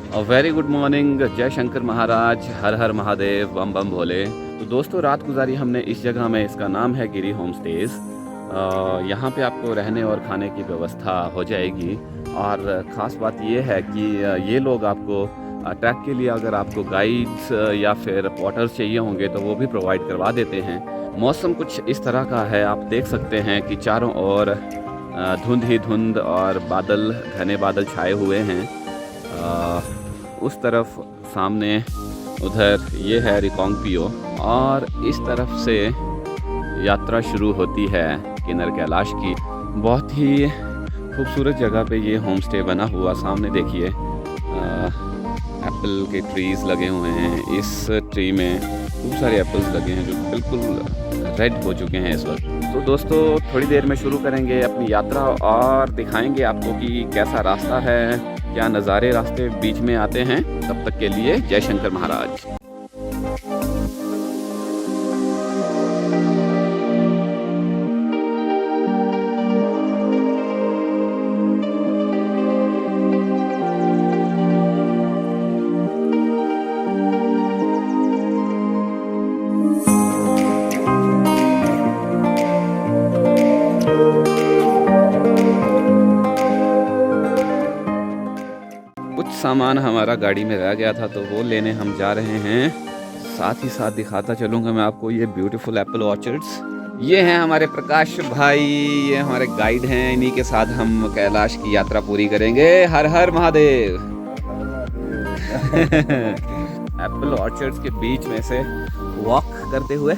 Very good morning, जय शंकर महाराज, हर हर महादेव, बम बम भोले। तो दोस्तों, रात गुजारी हमने इस जगह में, इसका नाम है गिरी होम स्टेज। यहाँ पे आपको रहने और खाने की व्यवस्था हो जाएगी। और ख़ास बात ये है कि ये लोग आपको ट्रैक के लिए अगर आपको गाइड्स या फिर पोर्टर्स चाहिए होंगे तो वो भी प्रोवाइड करवा देते हैं। मौसम कुछ इस तरह का है, आप देख सकते हैं कि चारों ओर धुंध ही धुंध और बादल, घने बादल छाए हुए हैं। उस तरफ सामने उधर ये है रिकांगपिओ और इस तरफ से यात्रा शुरू होती है किन्नर कैलाश की। बहुत ही खूबसूरत जगह पे ये होम स्टे बना हुआ। सामने देखिए एप्पल के ट्रीज़ लगे हुए हैं। इस ट्री में खूब सारे एप्पल्स लगे हैं जो बिल्कुल रेड हो चुके हैं इस वक्त। तो दोस्तों, थोड़ी देर में शुरू करेंगे अपनी यात्रा और दिखाएंगे आपको कि कैसा रास्ता है, क्या नज़ारे रास्ते बीच में आते हैं। तब तक के लिए जय शंकर महाराज। सामान हमारा गाड़ी में रह गया था तो वो लेने हम जा रहे हैं। साथ ही साथ दिखाता चलूँगा मैं आपको ये ब्यूटीफुल एप्पल ऑर्चर्ड्स। ये हैं हमारे प्रकाश भाई, ये हमारे गाइड हैं। इन्हीं के साथ हम कैलाश की यात्रा पूरी करेंगे। हर हर महादेव। एप्पल ऑर्चर्ड्स के बीच में से वॉक करते हुए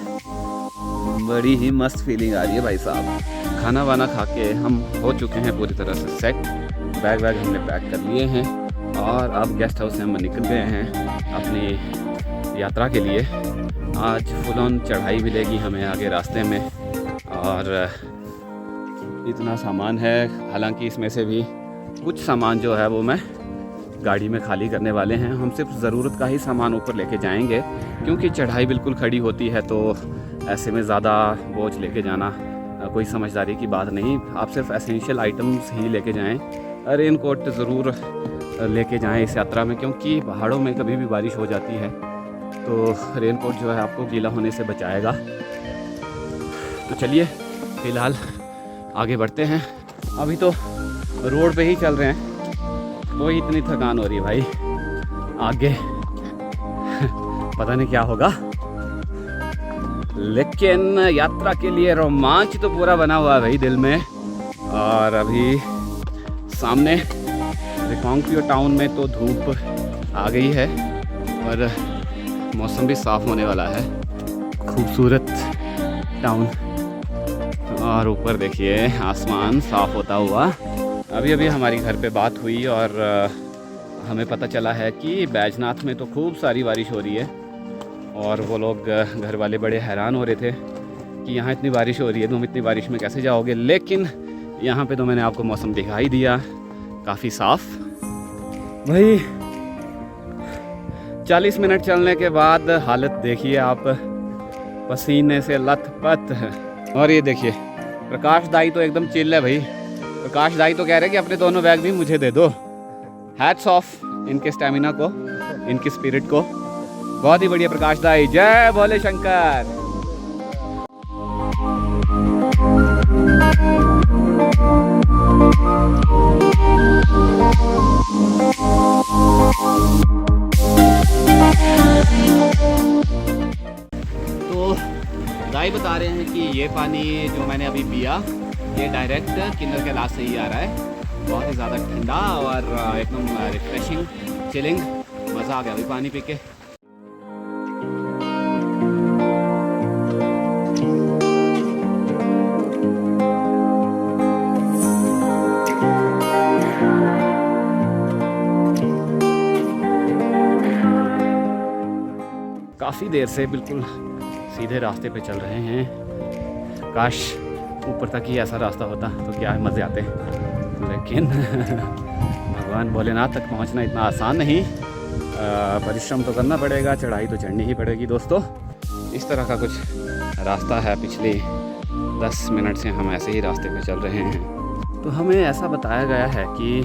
बड़ी ही मस्त फीलिंग आ रही है भाई साहब। खाना वाना खा के हम हो चुके हैं पूरी तरह से सेट। बैग हमने पैक कर लिए हैं और अब गेस्ट हाउस से हम निकल गए हैं अपनी यात्रा के लिए। आज फुल ऑन चढ़ाई मिलेगी हमें आगे रास्ते में और इतना सामान है। हालांकि इसमें से भी कुछ सामान जो है वो मैं गाड़ी में खाली करने वाले हैं। हम सिर्फ ज़रूरत का ही सामान ऊपर लेके जाएंगे क्योंकि चढ़ाई बिल्कुल खड़ी होती है, तो ऐसे में ज़्यादा बोझ लेके जाना कोई समझदारी की बात नहीं। आप सिर्फ एसेंशियल आइटम्स ही लेके जाएँ। रेन कोट ज़रूर लेके जाएं इस यात्रा में, क्योंकि पहाड़ों में कभी भी बारिश हो जाती है तो रेन कोट जो है आपको गीला होने से बचाएगा। तो चलिए फ़िलहाल आगे बढ़ते हैं। अभी तो रोड पे ही चल रहे हैं तो इतनी थकान हो रही है भाई, आगे पता नहीं क्या होगा। लेकिन यात्रा के लिए रोमांच तो पूरा बना हुआ है भाई दिल में। और अभी सामने रिकांगपिओ टाउन में तो धूप आ गई है और मौसम भी साफ़ होने वाला है। खूबसूरत टाउन और ऊपर देखिए आसमान साफ़ होता हुआ। अभी हमारी घर पे बात हुई और हमें पता चला है कि बैजनाथ में तो खूब सारी बारिश हो रही है और वो लोग घर वाले बड़े हैरान हो रहे थे कि यहाँ इतनी बारिश हो रही है, तुम इतनी बारिश में कैसे जाओगे। लेकिन यहाँ पे तो मैंने आपको मौसम दिखाई दिया, काफ़ी साफ भाई। 40 मिनट चलने के बाद हालत देखिए आप, पसीने से लथपथ है। और ये देखिए प्रकाश दाई तो एकदम चिल है भाई। प्रकाश दाई तो कह रहे हैं कि अपने दोनों बैग भी मुझे दे दो। हैट्स ऑफ इनके स्टेमिना को, इनकी स्पिरिट को। बहुत ही बढ़िया प्रकाश दाई, जय भोले शंकर। तो दाई बता रहे हैं कि ये पानी जो मैंने अभी पिया ये डायरेक्ट किन्नर कैलाश से ही आ रहा है। बहुत ही ज़्यादा ठंडा और एकदम रिफ्रेशिंग, चिलिंग, मज़ा आ गया अभी पानी पी के। काफ़ी देर से बिल्कुल सीधे रास्ते पे चल रहे हैं। काश ऊपर तक ही ऐसा रास्ता होता तो क्या मज़े आते। लेकिन भगवान भोलेनाथ तक पहुंचना इतना आसान नहीं, परिश्रम तो करना पड़ेगा, चढ़ाई तो चढ़नी ही पड़ेगी दोस्तों। इस तरह का कुछ रास्ता है। पिछले 10 मिनट से हम ऐसे ही रास्ते पे चल रहे हैं। तो हमें ऐसा बताया गया है कि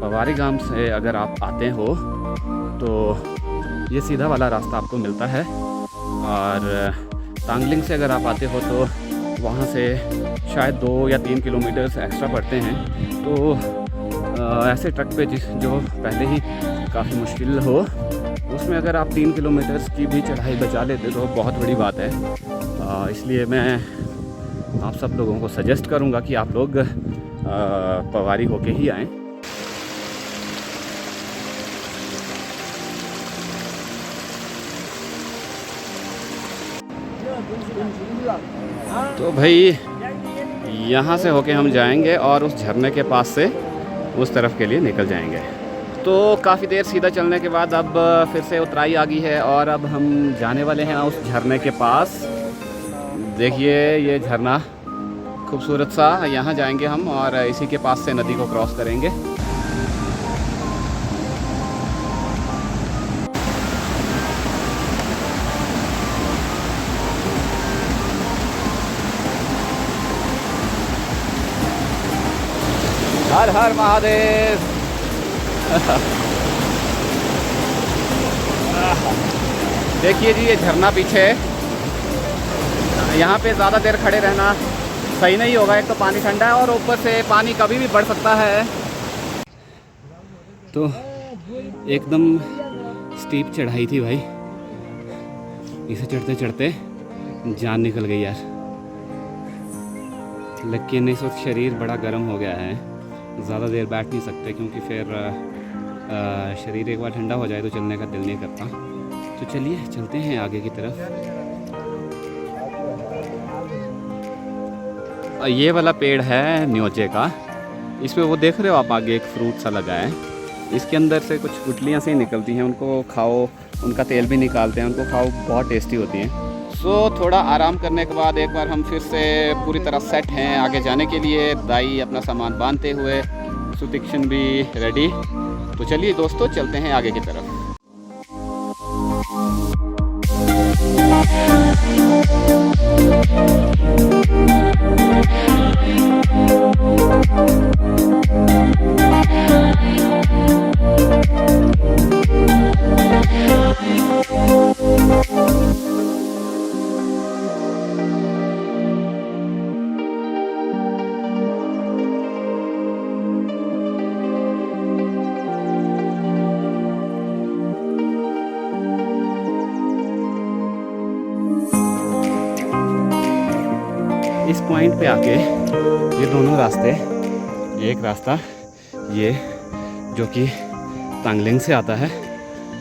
पवारी गांव से अगर आप आते हो तो ये सीधा वाला रास्ता आपको मिलता है, और तांगलिंग से अगर आप आते हो तो वहाँ से शायद 2 या 3 किलोमीटर एक्स्ट्रा पड़ते हैं। तो ऐसे ट्रक पे जो पहले ही काफ़ी मुश्किल हो, उसमें अगर आप 3 किलोमीटर की भी चढ़ाई बचा लेते तो बहुत बड़ी बात है। इसलिए मैं आप सब लोगों को सजेस्ट करूँगा कि आप लोग पवारी होके ही आएँ। तो भाई यहाँ से होके हम जाएंगे और उस झरने के पास से उस तरफ के लिए निकल जाएंगे। तो काफ़ी देर सीधा चलने के बाद अब फिर से उतराई आ गई है और अब हम जाने वाले हैं उस झरने के पास। देखिए ये झरना खूबसूरत सा, यहाँ जाएंगे हम और इसी के पास से नदी को क्रॉस करेंगे। हर हर महादेव। देखिए जी ये झरना पीछे है। यहाँ पे ज़्यादा देर खड़े रहना सही नहीं होगा, एक तो पानी ठंडा है और ऊपर से पानी कभी भी बढ़ सकता है। तो एकदम स्टीप चढ़ाई थी भाई, इसे चढ़ते चढ़ते जान निकल गई यार। लेकिन इस वक्त शरीर बड़ा गर्म हो गया है, ज़्यादा देर बैठ नहीं सकते क्योंकि फिर शरीर एक बार ठंडा हो जाए तो चलने का दिल नहीं करता। तो चलिए चलते हैं आगे की तरफ। ये वाला पेड़ है न्योचे का, इसमें वो देख रहे हो आप आगे एक फ्रूट सा लगा है, इसके अंदर से कुछ गुठलियाँ सी निकलती हैं, उनको खाओ, उनका तेल भी निकालते हैं, उनको खाओ, बहुत टेस्टी होती हैं। सो थोड़ा आराम करने के बाद एक बार हम फिर से पूरी तरह सेट हैं आगे जाने के लिए। दाई अपना सामान बांधते हुए, सुतीक्षण भी रेडी। तो चलिए दोस्तों चलते हैं आगे की तरफ। इस पॉइंट पे आके ये दोनों रास्ते, एक रास्ता ये जो कि तांगलिंग से आता है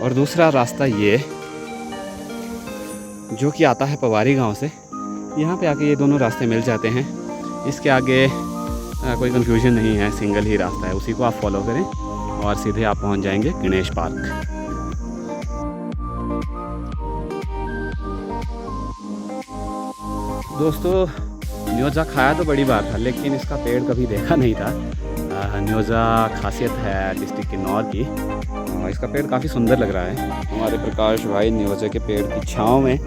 और दूसरा रास्ता ये जो कि आता है पवारी गांव से। यहाँ पे आके ये दोनों रास्ते मिल जाते हैं। इसके आगे कोई कंफ्यूजन नहीं है, सिंगल ही रास्ता है, उसी को आप फॉलो करें और सीधे आप पहुँच जाएंगे गणेश पार्क। दोस्तों न्योजा खाया तो बड़ी बात था, लेकिन इसका पेड़ कभी देखा नहीं था। न्योजा खासियत है डिस्ट्रिक्ट किन्नौर की। इसका पेड़ काफ़ी सुंदर लग रहा है। हमारे प्रकाश भाई न्योजा के पेड़ की छाँव में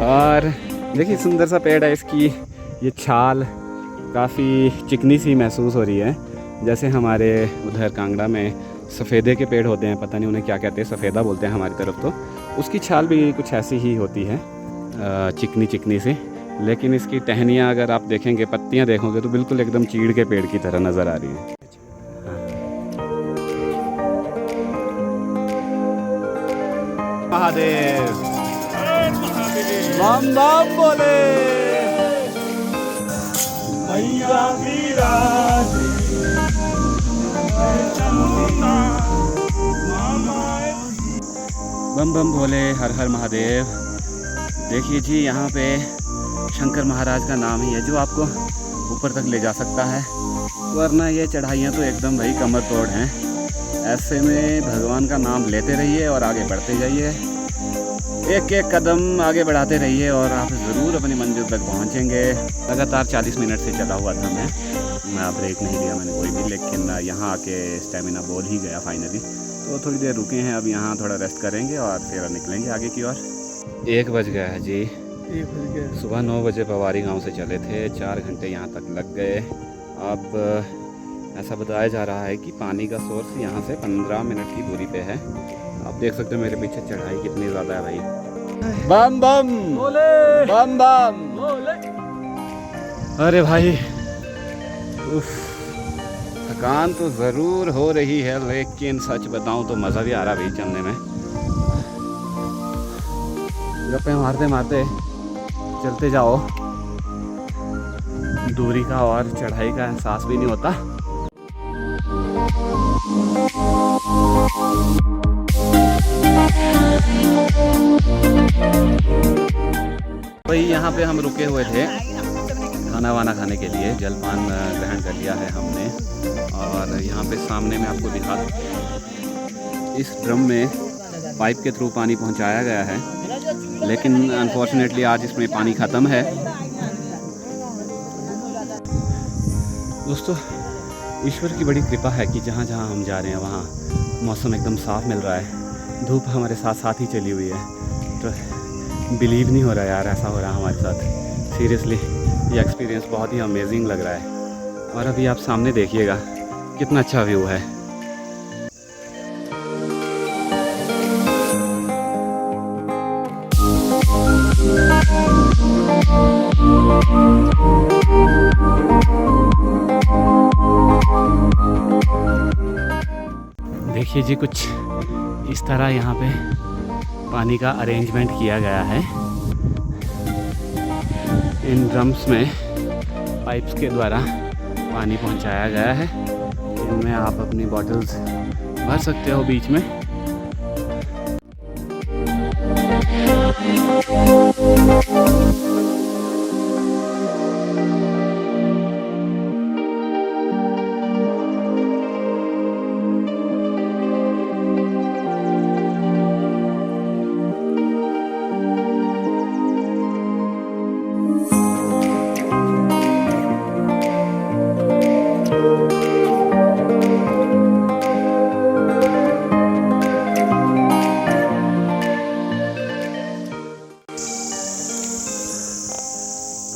और देखिए सुंदर सा पेड़ है, इसकी ये छाल काफ़ी चिकनी सी महसूस हो रही है, जैसे हमारे उधर कांगड़ा में सफ़ेदे के पेड़ होते हैं, पता नहीं उन्हें क्या कहते हैं, सफ़ेदा बोलते हैं हमारी तरफ। तो उसकी छाल भी कुछ ऐसी ही होती है, चिकनी चिकनी सी। लेकिन इसकी टहनियाँ अगर आप देखेंगे, पत्तियाँ देखोगे तो बिल्कुल एकदम चीड़ के पेड़ की तरह नज़र आ रही है। महादेव बम बम बोले बम बम बोले, हर हर महादेव। देखिए जी यहाँ पे शंकर महाराज का नाम ही है जो आपको ऊपर तक ले जा सकता है, वरना ये चढ़ाइयाँ तो एकदम भाई कमर तोड़ हैं। ऐसे में भगवान का नाम लेते रहिए और आगे बढ़ते जाइए, एक एक कदम आगे बढ़ाते रहिए और आप ज़रूर अपनी मंजिल तक पहुँचेंगे। लगातार 40 मिनट से चला हुआ था मैं ब्रेक नहीं लिया मैंने कोई भी, लेकिन यहाँ आके स्टेमिना बोल ही गया फाइनली। तो थोड़ी देर रुके हैं, अब यहाँ थोड़ा रेस्ट करेंगे और फिर निकलेंगे आगे की ओर। 1 बज गया है जी, 1 बज गया। सुबह 9 बजे पवारी गांव से चले थे, 4 घंटे यहाँ तक लग गए। अब ऐसा बताया जा रहा है कि पानी का सोर्स यहाँ से 15 मिनट की दूरी पे है। आप देख सकते हो मेरे पीछे चढ़ाई कितनी ज़्यादा है भाई। बम बम बम बम। अरे भाई उफ, थकान तो ज़रूर हो रही है, लेकिन सच बताऊं तो मज़ा भी आ रहा भाई चलने में। गप्पे मारते मारते चलते जाओ, दूरी का और चढ़ाई का एहसास भी नहीं होता। भाई यहाँ पे हम रुके हुए थे खाना वाना खाने के लिए, जलपान ग्रहण कर लिया है हमने। और यहाँ पे सामने में आपको दिखा, इस ड्रम में पाइप के थ्रू पानी पहुँचाया गया है, लेकिन अनफॉर्चुनेटली आज इसमें पानी ख़त्म है। दोस्तों ईश्वर की बड़ी कृपा है कि जहाँ जहाँ हम जा रहे हैं वहाँ मौसम एकदम साफ़ मिल रहा है, धूप हमारे साथ साथ ही चली हुई है। तो बिलीव नहीं हो रहा यार, ऐसा हो रहा है हमारे साथ। सीरियसली ये एक्सपीरियंस बहुत ही अमेजिंग लग रहा है। और अभी आप सामने देखिएगा कितना अच्छा व्यू है। देखिए जी, कुछ इस तरह यहाँ पे पानी का अरेंजमेंट किया गया है। इन ड्रम्स में पाइप्स के द्वारा पानी पहुँचाया गया है। इनमें आप अपनी बॉटल्स भर सकते हो बीच में।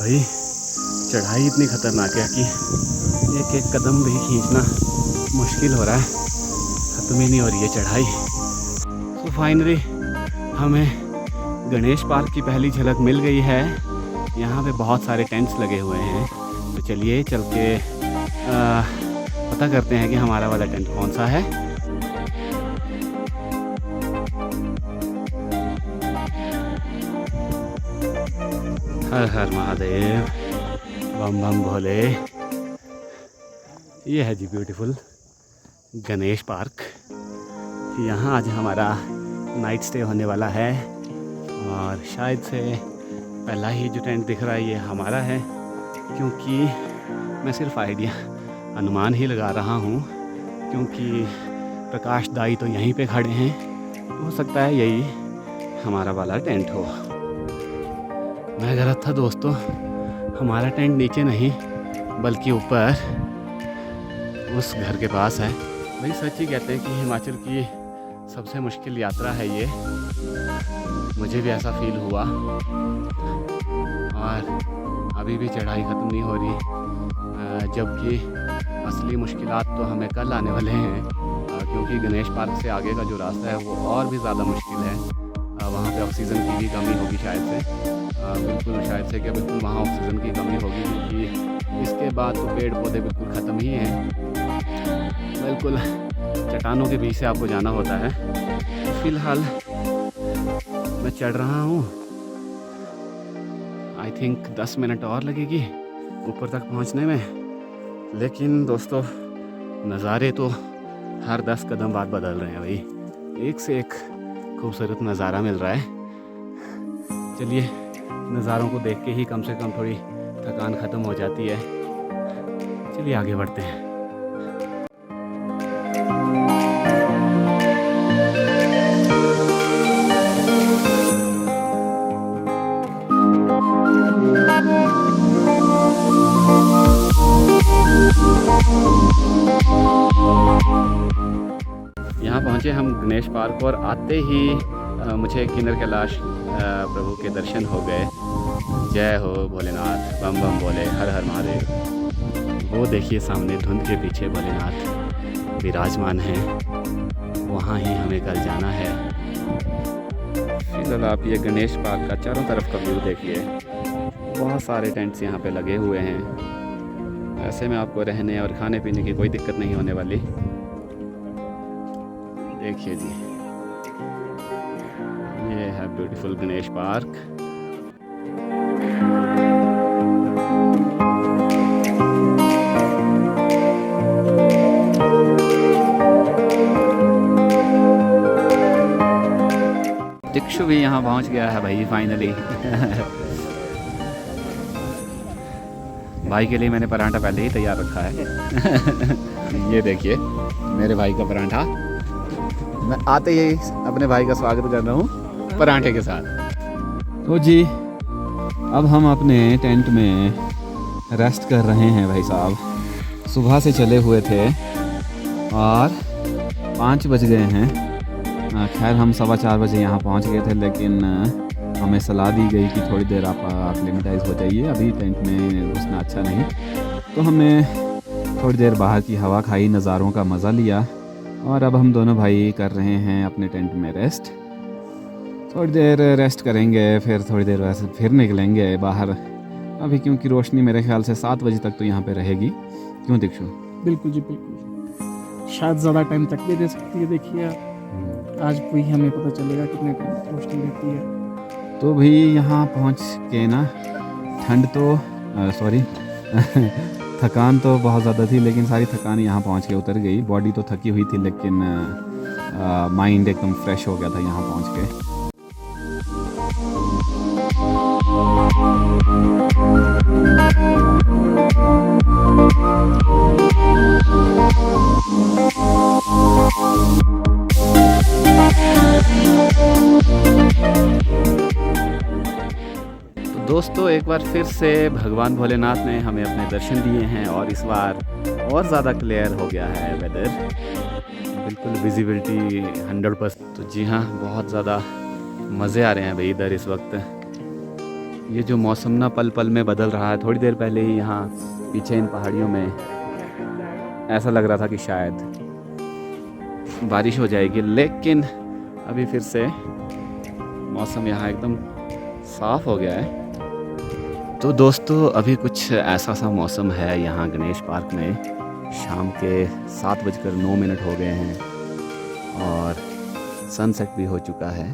भाई चढ़ाई इतनी ख़तरनाक है कि एक एक कदम भी खींचना मुश्किल हो रहा है, ख़त्म ही नहीं हो रही है चढ़ाई। तो फाइनली हमें गणेश पार्क की पहली झलक मिल गई है। यहाँ पे बहुत सारे टेंट्स लगे हुए हैं, तो चलिए चल के पता करते हैं कि हमारा वाला टेंट कौन सा है। हर हर महादेव, बम बम भोले। ये है जी ब्यूटीफुल गणेश पार्क। यहाँ आज हमारा नाइट स्टे होने वाला है और शायद से पहला ही जो टेंट दिख रहा है ये हमारा है, क्योंकि मैं सिर्फ आइडिया अनुमान ही लगा रहा हूँ, क्योंकि प्रकाश दाई तो यहीं पे खड़े हैं। हो सकता है यही हमारा वाला टेंट हो। मैं गलत था दोस्तों, हमारा टेंट नीचे नहीं बल्कि ऊपर उस घर के पास है। भाई सच ही कहते हैं कि हिमाचल की सबसे मुश्किल यात्रा है ये, मुझे भी ऐसा फील हुआ। और अभी भी चढ़ाई ख़त्म नहीं हो रही, जबकि असली मुश्किलात तो हमें कल आने वाले हैं, क्योंकि गणेश पार्क से आगे का जो रास्ता है वो और भी ज़्यादा मुश्किल है। वहाँ पे ऑक्सीजन की भी कमी होगी शायद से, बिल्कुल शायद से क्या बिल्कुल वहाँ ऑक्सीजन की कमी होगी, क्योंकि इसके बाद तो पेड़ पौधे बिल्कुल ख़त्म ही हैं। बिल्कुल चट्टानों के बीच से आपको जाना होता है। तो फ़िलहाल मैं चढ़ रहा हूँ, आई थिंक 10 मिनट और लगेगी ऊपर तक पहुँचने में। लेकिन दोस्तों नज़ारे तो हर 10 कदम बाद बदल रहे हैं भाई, एक से एक खूबसूरत नज़ारा मिल रहा है। चलिए नज़ारों को देख के ही कम से कम थोड़ी थकान ख़त्म हो जाती है। चलिए आगे बढ़ते हैं। यहाँ पहुँचे हम गणेश पार्क और आते ही मुझे किन्नर कैलाश प्रभु के दर्शन हो गए। जय हो भोलेनाथ, बम बम बोले, हर हर महादेव। वो देखिए सामने धुंध के पीछे भोलेनाथ विराजमान हैं, वहाँ ही हमें कल जाना है। फिलहाल आप ये गणेश पार्क का चारों तरफ का व्यू देखिए, बहुत सारे टेंट्स यहाँ पे लगे हुए हैं। ऐसे में आपको रहने और खाने पीने की कोई दिक्कत नहीं होने वाली। देखिए जी, ये है ब्यूटीफुल गणेश पार्क। दिक्षु भी यहाँ पहुँच गया है भाई फाइनली। भाई के लिए मैंने पराठा पहले ही तैयार रखा है। ये देखिए मेरे भाई का पराठा, मैं आते ही अपने भाई का स्वागत कर रहा हूँ पराठे के साथ। तो जी अब हम अपने टेंट में रेस्ट कर रहे हैं भाई साहब। सुबह से चले हुए थे और 5 बज गए हैं। खैर हम 4:15 बजे यहाँ पहुँच गए थे, लेकिन हमें सलाह दी गई कि थोड़ी देर आप एक्लिमेटाइज हो जाइए, अभी टेंट में घुसना अच्छा नहीं। तो हमने थोड़ी देर बाहर की हवा खाई, नज़ारों का मज़ा लिया और अब हम दोनों भाई कर रहे हैं अपने टेंट में रेस्ट। थोड़ी देर रेस्ट करेंगे, फिर थोड़ी देर वैसे फिर निकलेंगे बाहर अभी, क्योंकि रोशनी मेरे ख्याल से 7 बजे तक तो यहाँ पे रहेगी। क्यों दीक्षु? बिल्कुल जी बिल्कुल, शायद ज़्यादा टाइम तक भी दे सकती है। देखिए आज भी हमें पता चलेगा कितने टाइम तक रोशनी रहती है। तो भी यहाँ पहुँच के ना ठंड तो सॉरी थकान तो बहुत ज़्यादा थी, लेकिन सारी थकान यहाँ पहुँच के उतर गई। बॉडी तो थकी हुई थी, लेकिन माइंड एकदम फ्रेश हो गया था यहाँ पहुँच के। दोस्तों एक बार फिर से भगवान भोलेनाथ ने हमें अपने दर्शन दिए हैं और इस बार और ज़्यादा क्लियर हो गया है वेदर, बिल्कुल विजिबिलिटी 100%। तो जी हाँ, बहुत ज़्यादा मज़े आ रहे हैं भाई इधर इस वक्त। ये जो मौसम ना पल पल में बदल रहा है। थोड़ी देर पहले ही यहाँ पीछे इन पहाड़ियों में ऐसा लग रहा था कि शायद बारिश हो जाएगी, लेकिन अभी फिर से मौसम यहाँ एकदम साफ़ हो गया है। तो दोस्तों अभी कुछ ऐसा सा मौसम है यहाँ गणेश पार्क में। शाम के 7:09 हो गए हैं और सनसेट भी हो चुका है।